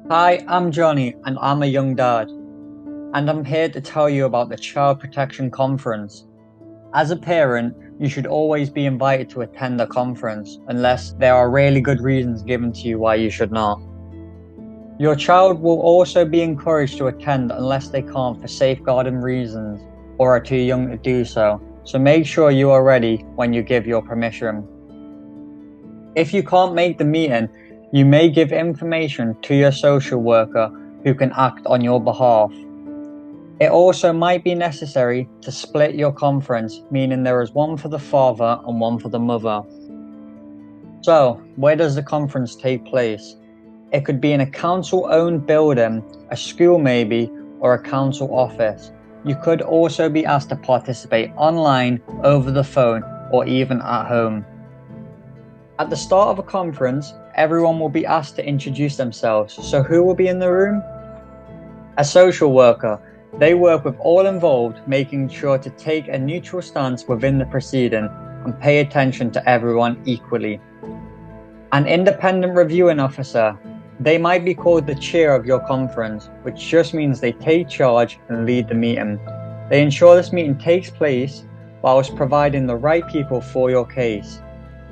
Hi, I'm Johnny and I'm a young dad, and I'm here to tell you about the Child Protection Conference. As a parent, you should always be invited to attend a conference unless there are really good reasons given to you why you should not. Your child will also be encouraged to attend unless they can't for safeguarding reasons or are too young to do so, so make sure you are ready when you give your permission. If you can't make the meeting, you may give information to your social worker who can act on your behalf. It also might be necessary to split your conference, meaning there is one for the father and one for the mother. So, where does the conference take place? It could be in a council-owned building, a school maybe, or a council office. You could also be asked to participate online, over the phone, or even at home. At the start of a conference, everyone will be asked to introduce themselves. So who will be in the room? A social worker. They work with all involved, making sure to take a neutral stance within the proceeding and pay attention to everyone equally. An independent reviewing officer. They might be called the chair of your conference, which just means they take charge and lead the meeting. They ensure this meeting takes place whilst providing the right people for your case.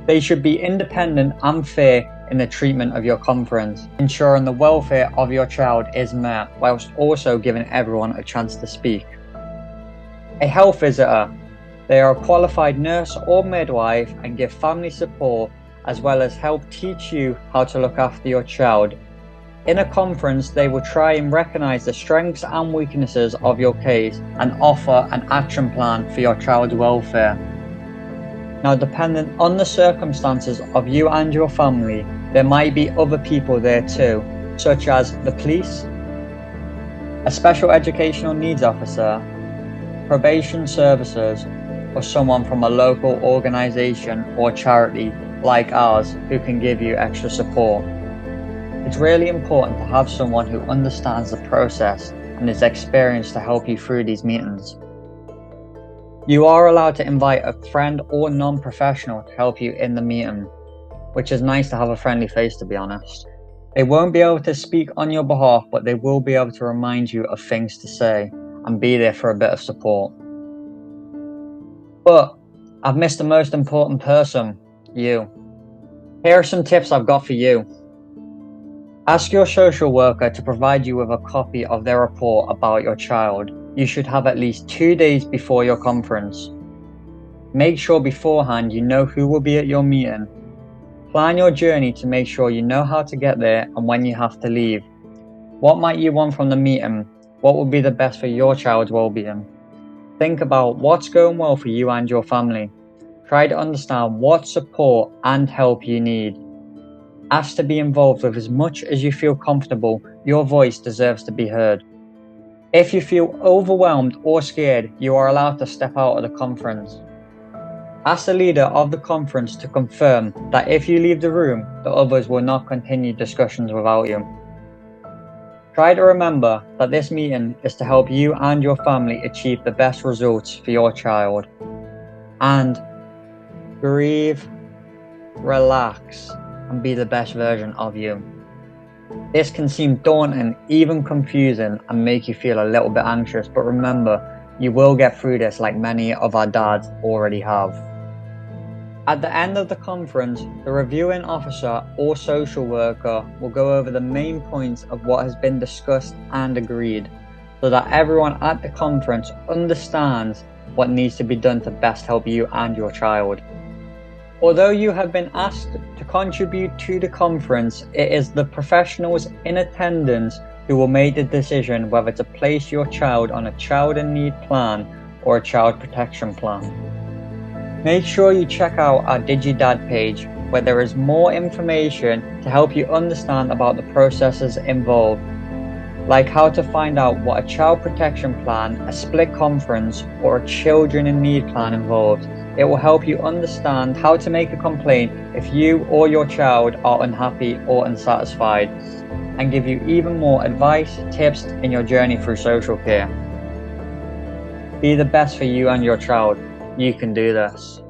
They should be independent and fair in the treatment of your conference, ensuring the welfare of your child is met whilst also giving everyone a chance to speak. A health visitor. They are a qualified nurse or midwife and give family support as well as help teach you how to look after your child. In a conference, they will try and recognise the strengths and weaknesses of your case and offer an action plan for your child's welfare. Now, depending on the circumstances of you and your family, there might be other people there too, such as the police, a special educational needs officer, probation services, or someone from a local organisation or charity like ours who can give you extra support. It's really important to have someone who understands the process and is experienced to help you through these meetings. You are allowed to invite a friend or non-professional to help you in the meeting, which is nice to have a friendly face, to be honest. They won't be able to speak on your behalf, but they will be able to remind you of things to say and be there for a bit of support. But I've missed the most important person, you. Here are some tips I've got for you. Ask your social worker to provide you with a copy of their report about your child. You should have at least 2 days before your conference. Make sure beforehand you know who will be at your meeting. Plan your journey to make sure you know how to get there and when you have to leave. What might you want from the meeting? What will be the best for your child's well-being? Think about what's going well for you and your family. Try to understand what support and help you need. Ask to be involved with as much as you feel comfortable. Your voice deserves to be heard. If you feel overwhelmed or scared, you are allowed to step out of the conference. Ask the leader of the conference to confirm that if you leave the room, the others will not continue discussions without you. Try to remember that this meeting is to help you and your family achieve the best results for your child. And breathe, relax, and be the best version of you. This can seem daunting, even confusing, and make you feel a little bit anxious, but remember, you will get through this like many of our dads already have. At the end of the conference, the reviewing officer or social worker will go over the main points of what has been discussed and agreed, so that everyone at the conference understands what needs to be done to best help you and your child. Although you have been asked to contribute to the conference, it is the professionals in attendance who will make the decision whether to place your child on a child in need plan or a child protection plan. Make sure you check out our DigiDAD page, where there is more information to help you understand about the processes involved, like how to find out what a child protection plan, a split conference, or a children in need plan involves. It will help you understand how to make a complaint if you or your child are unhappy or unsatisfied, and give you even more advice, tips in your journey through social care. Be the best for you and your child. You can do this.